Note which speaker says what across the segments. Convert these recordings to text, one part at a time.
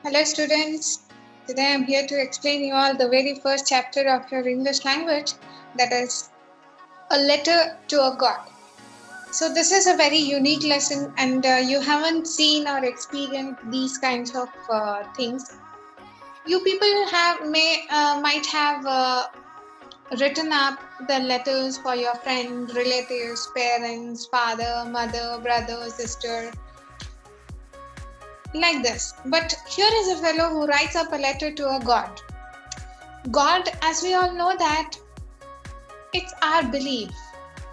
Speaker 1: Hello students, today I am here to explain you all the very first chapter of your English language, that is a letter to a God. So this is a very unique lesson and you haven't seen or experienced these kinds of things. You people might have written up the letters for your friends, relatives, parents, father, mother, brother, sister, like this. But here is a fellow who writes up a letter to a God. God, as we all know that it's our belief,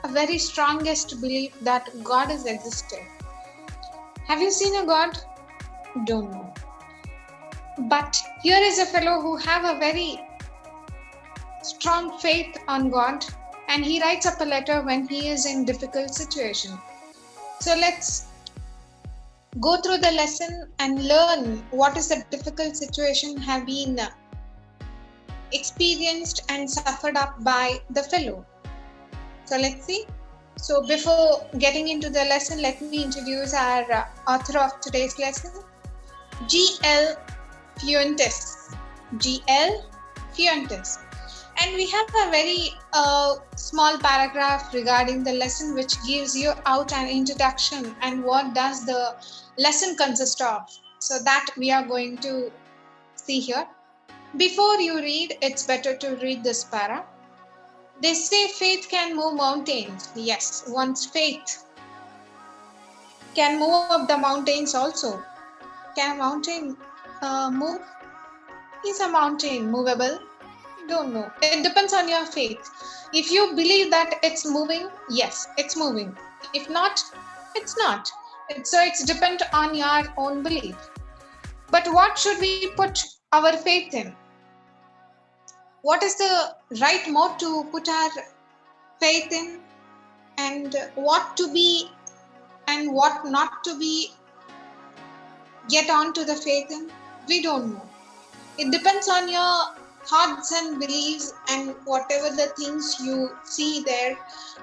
Speaker 1: a very strongest belief that God is existed. Have you seen a God? Don't know. But here is a fellow who have a very strong faith on God, and he writes up a letter when he is in difficult situation. So let's go through the lesson and learn what is the difficult situation have been experienced and suffered up by the fellow. So let's see. So before getting into the lesson, let me introduce our author of today's lesson, G.L. Fuentes. G.L. Fuentes. And we have a very small paragraph regarding the lesson which gives you out an introduction and what does the lesson consist of. So that we are going to see here. Before you read, it's better to read this para. They say faith can move mountains. Yes, one's faith can move up the mountains also. Can a mountain move? Is a mountain movable? Don't know. It depends on your faith. If you believe that it's moving, yes, it's moving. If not, it's not. So it's depend on your own belief. But what should we put our faith in? What is the right mode to put our faith in, and what to be and what not to be get on to the faith in? We don't know. It depends on your thoughts and beliefs and whatever the things you see there,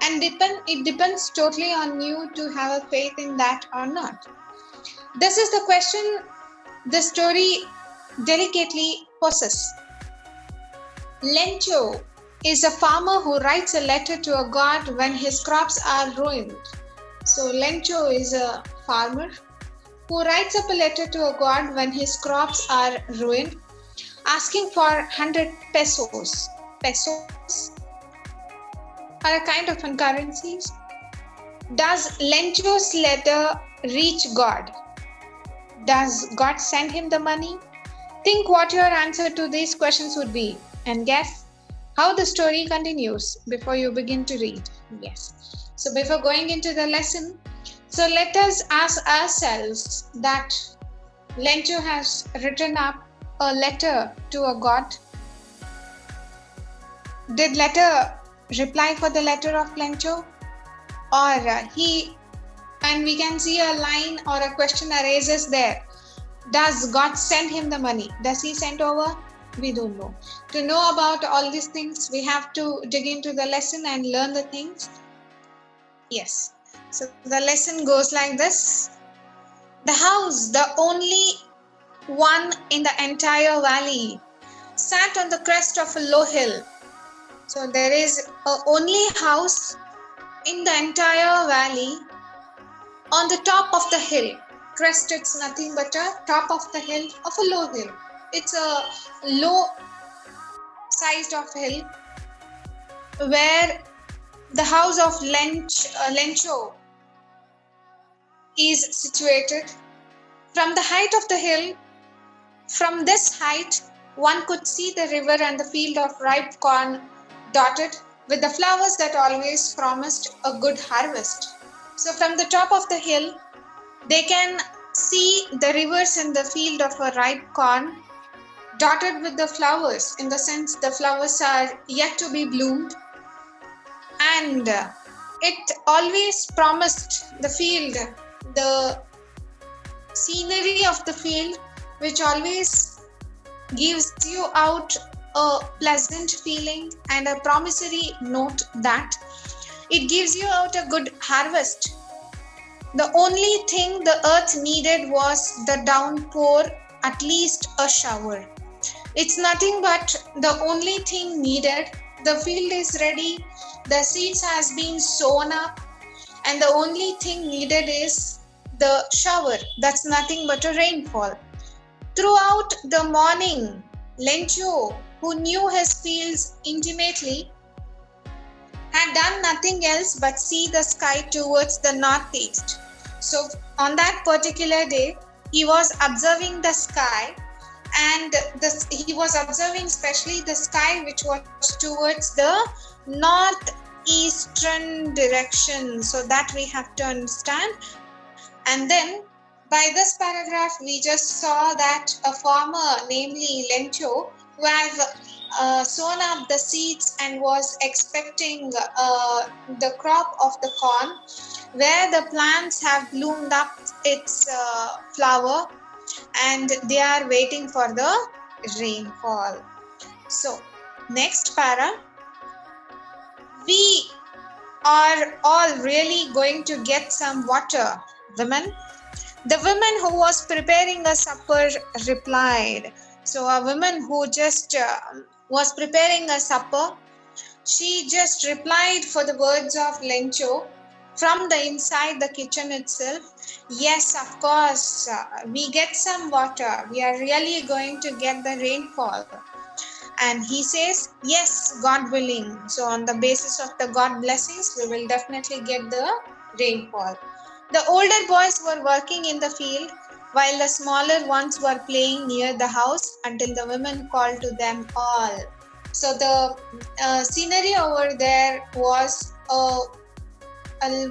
Speaker 1: and it depends totally on you to have a faith in that or not. This is the question the story delicately poses. Lencho is a farmer who writes a letter to a god when his crops are ruined. So Lencho is a farmer who writes up a letter to a god when his crops are ruined, asking for 100 pesos. Pesos are a kind of currencies. Does Lencho's letter reach God? Does God send him the money? Think what your answer to these questions would be, and guess how the story continues before you begin to read. Yes. So before going into the lesson, so let us ask ourselves that Lencho has written up a letter to a god. Did letter reply for the letter of Lencho? Or and we can see a line or a question arises there. Does God send him the money? Does he send over? We don't know. To know about all these things, we have to dig into the lesson and learn the things. Yes. So the lesson goes like this. The house, the only one in the entire valley, sat on the crest of a low hill. So there is a only house in the entire valley on the top of the hill. Crest, it's nothing but a top of the hill of a low hill. It's a low sized of hill where the house of Lencho is situated. From the height of the hill, from this height, one could see the river and the field of ripe corn dotted with the flowers that always promised a good harvest. So from the top of the hill, they can see the rivers and the field of a ripe corn dotted with the flowers, in the sense the flowers are yet to be bloomed, and it always promised the field, the scenery of the field, which always gives you out a pleasant feeling and a promissory note that it gives you out a good harvest. The only thing the earth needed was the downpour at least a shower. It's nothing but the only thing needed. The field is ready, the seeds has been sown up, and the only thing needed is the shower. That's nothing but a rainfall. Throughout the morning, Lencho, who knew his fields intimately, had done nothing else but see the sky towards the northeast. So on that particular day, he was observing the sky, and he was observing especially the sky which was towards the northeastern direction. So that we have to understand. And then by this paragraph, we just saw that a farmer, namely Lencho, who has sown up the seeds and was expecting the crop of the corn, where the plants have bloomed up its flower, and they are waiting for the rainfall. So next para, we are all really going to get some water, women. The woman who was preparing a supper replied. So a woman who just was preparing a supper, she just replied for the words of Lencho from the inside the kitchen itself. Yes, of course, we get some water. We are really going to get the rainfall. And he says, yes, God willing. So on the basis of the God blessings, we will definitely get the rainfall. The older boys were working in the field, while the smaller ones were playing near the house until the women called to them all. So the scenery over there was a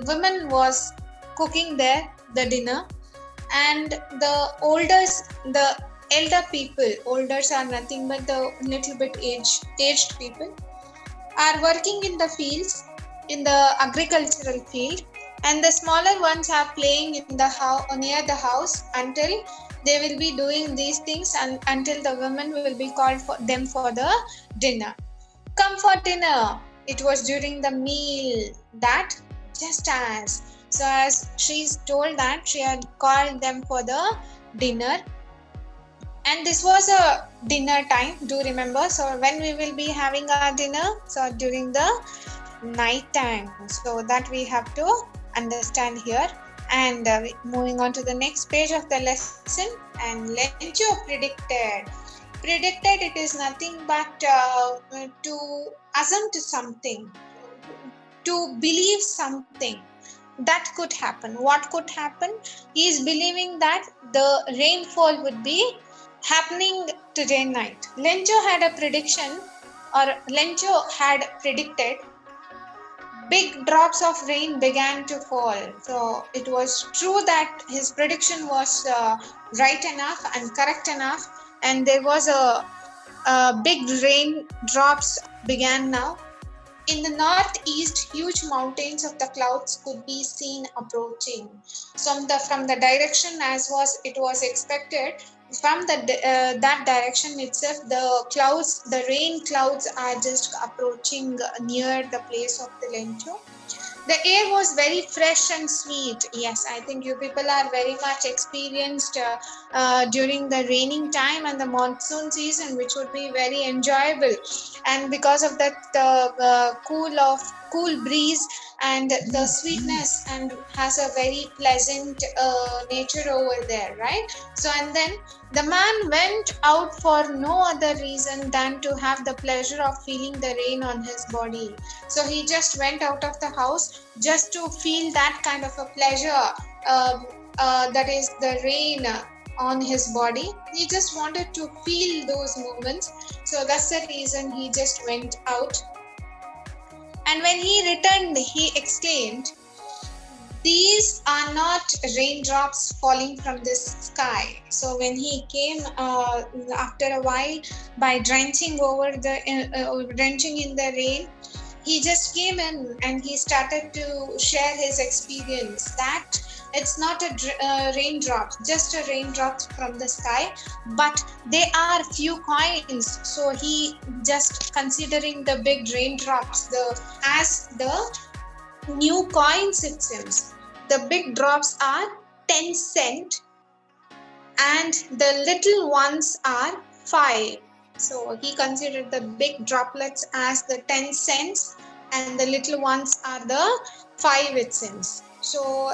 Speaker 1: woman was cooking there the dinner, and the elder people, elders are nothing but the little bit aged people, are working in the fields, in the agricultural field, and the smaller ones are playing in the house, near the house, until they will be doing these things, and until the women will be called for them for the dinner. Come for dinner. It was during the meal that just as. So as she's told that she had called them for the dinner, and this was a dinner time, do remember. So when we will be having our dinner, so during the night time. So that we have to understand here. And moving on to the next page of the lesson, and Lencho predicted, it is nothing but to assume to something, to believe something that could happen. What could happen? He is believing that the rainfall would be happening today night. Lencho had a prediction, or Lencho had predicted, big drops of rain began to fall. So it was true that his prediction was right enough and correct enough, and there was a big rain drops began now. In the northeast, huge mountains of the clouds could be seen approaching. From the direction as it was expected, from that direction itself, the rain clouds are just approaching near the place of the Lencho. The air was very fresh and sweet. Yes, I think you people are very much experienced during the raining time and the monsoon season, which would be very enjoyable. And because of that, the cool breeze and the sweetness, and has a very pleasant nature over there, right? So, and then the man went out for no other reason than to have the pleasure of feeling the rain on his body. So he just went out of the house just to feel that kind of a pleasure, that is the rain on his body. He just wanted to feel those moments. So that's the reason he just went out. And when he returned, he exclaimed, these are not raindrops falling from the sky. So when he came after a while, by drenching in the rain, he just came in and he started to share his experience that it's not a raindrop, just a raindrop from the sky, but they are few coins. So he just considering the big raindrops as the new coins, it seems. The big drops are 10 cent and the little ones are 5. So he considered the big droplets as the 10 cents and the little ones are the 5 cents. So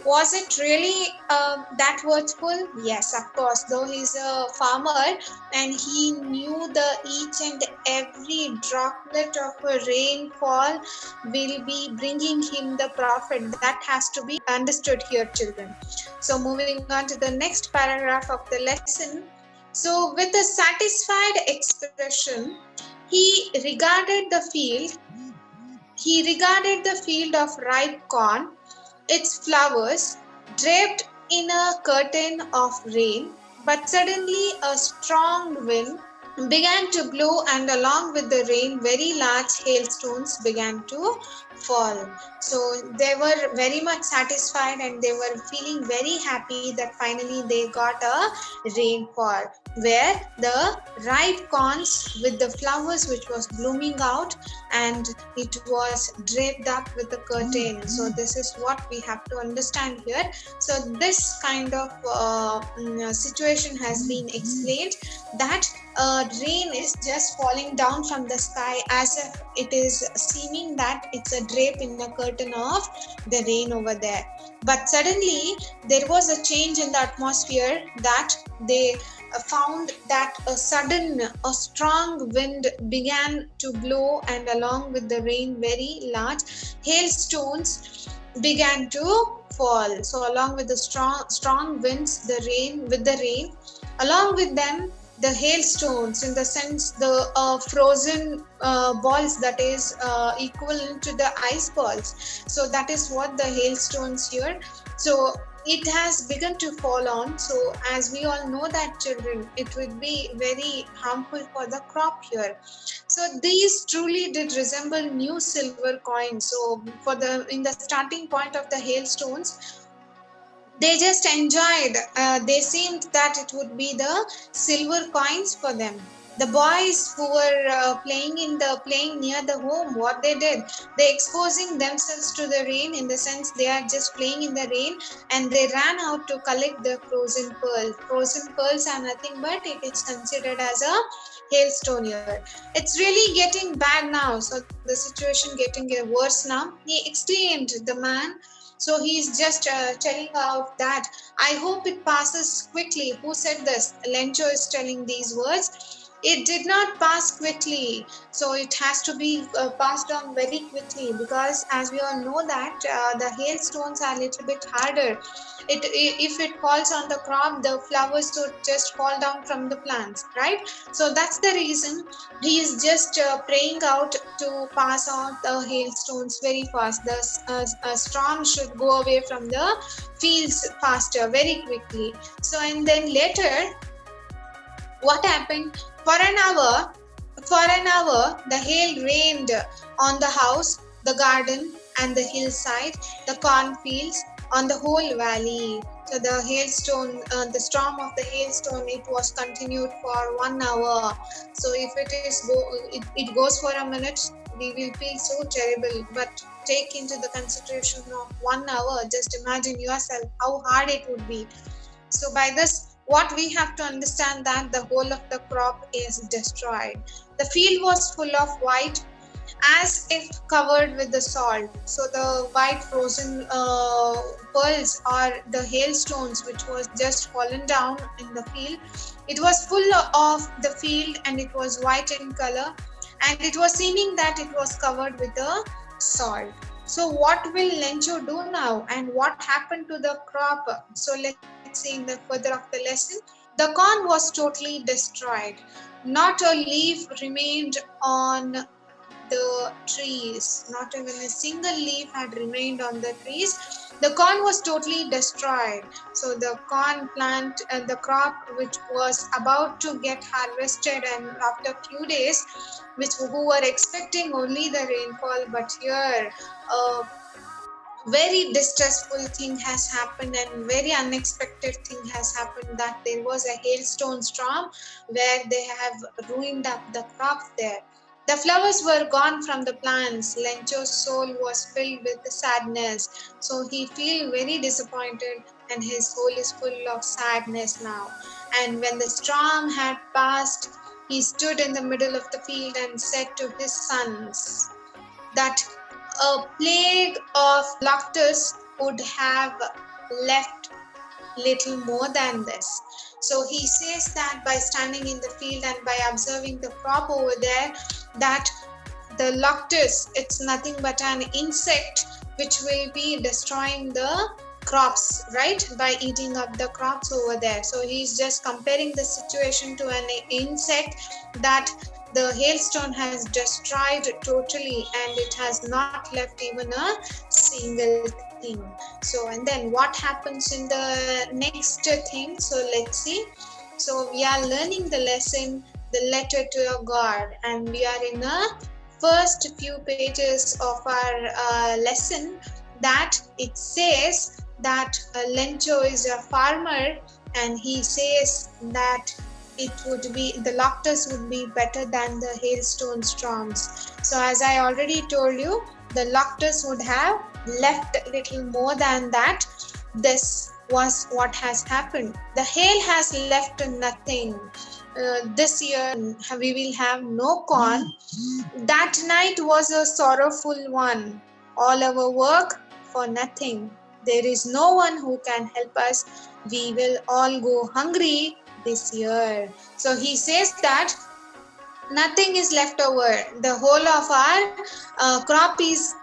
Speaker 1: was it really that worthful? Yes, of course. Though he's a farmer and he knew the each and every droplet of a rainfall will be bringing him the profit. That has to be understood here, children. So moving on to the next paragraph of the lesson. So with a satisfied expression, he regarded the field. He regarded the field of ripe corn, its flowers, draped in a curtain of rain. But suddenly a strong wind began to blow, and along with the rain, very large hailstones began to fall. So they were very much satisfied and they were feeling very happy that finally they got a rainfall where the ripe corns with the flowers which was blooming out and it was draped up with a curtain. So this is what we have to understand here. So this kind of situation has been explained, that rain is just falling down from the sky as if it is seeming that it's a drape in a curtain of the rain over there. But suddenly there was a change in the atmosphere, that they found that a strong wind began to blow, and along with the rain, very large hailstones began to fall. So along with the strong winds, the rain, along with them the hailstones, in the sense the frozen balls, that is equivalent to the ice balls. So that is what the hailstones here. So it has begun to fall on. So as we all know that, children, it would be very harmful for the crop here. So these truly did resemble new silver coins. So for the in the starting point of the hailstones, they just enjoyed. They seemed that it would be the silver coins for them. The boys who were playing near the home, what they did, they exposing themselves to the rain, in the sense they are just playing in the rain, and they ran out to collect the frozen pearls. Frozen pearls are nothing but it is considered as a hailstone here. It's really getting bad now. So the situation getting worse now. He exclaimed, the man. So he's just telling out that, I hope it passes quickly. Who said this? Lencho is telling these words. It did not pass quickly. So it has to be passed on very quickly, because as we all know that the hailstones are a little bit harder. If it falls on the crop, the flowers would just fall down from the plants, right? So that's the reason he is just praying out to pass out the hailstones very fast. The storm should go away from the fields faster, very quickly. So and then later, what happened? For an hour, the hail rained on the house, the garden, and the hillside, the cornfields, on the whole valley. So the hailstone, the storm of the hailstone, it was continued for 1 hour. So if it goes for a minute, we will feel so terrible. But take into the consideration of 1 hour. Just imagine yourself how hard it would be. So by this, what we have to understand, that the whole of the crop is destroyed. The field was full of white, as if covered with the salt. So the white frozen pearls, or the hailstones which was just fallen down in the field, it was full of the field, and it was white in color, and it was seeming that it was covered with the salt. So what will Lencho do now, and what happened to the crop? So let's see in the further of the lesson. The corn was totally destroyed. Not a leaf remained on the trees. Not even a single leaf had remained on the trees. The corn was totally destroyed. So the corn plant and the crop which was about to get harvested, and after a few days, who were expecting only the rainfall, but here very distressful thing has happened, and very unexpected thing has happened, that there was a hailstone storm where they have ruined up the crops there. The flowers were gone from the plants. Lencho's soul was filled with sadness. So he feels very disappointed and his soul is full of sadness now. And when the storm had passed, he stood in the middle of the field and said to his sons that a plague of locusts would have left little more than this. So he says that by standing in the field and by observing the crop over there, that the locust, it's nothing but an insect which will be destroying the crops, right, by eating up the crops over there. So he's just comparing the situation to an insect that the hailstone has destroyed totally and it has not left even a single thing. So and then what happens in the next thing, so let's see. So we are learning the lesson, the letter to your God, and we are in the first few pages of our lesson, that it says that Lencho is a farmer and he says that it would be, the locusts would be better than the hailstone storms. So as I already told you, the locusts would have left little more than that. This was what has happened. The hail has left nothing. This year we will have no corn. That night was a sorrowful one. All our work for nothing. There is no one who can help us. We will all go hungry this year. So he says that nothing is left over. The whole of our crop is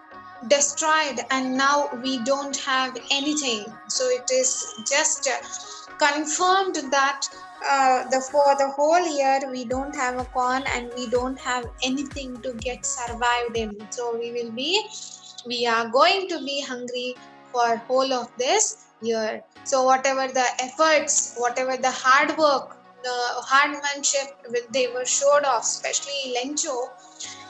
Speaker 1: destroyed and now we don't have anything. So it is just confirmed that for the whole year we don't have a corn and we don't have anything to get survived in. So we are going to be hungry for whole of this year. So whatever the efforts, whatever the hard work, the hardmanship they were showed off, especially Lencho,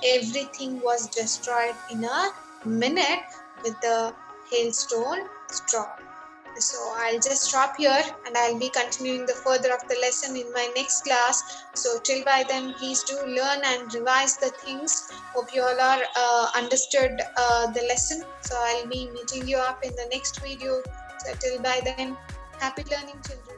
Speaker 1: everything was destroyed in a minute with the hailstone storm. So I'll just stop here and I'll be continuing the further of the lesson in my next class. So till by then, please do learn and revise the things. Hope you all are understood the lesson. So I'll be meeting you up in the next video. So till by then, happy learning, children.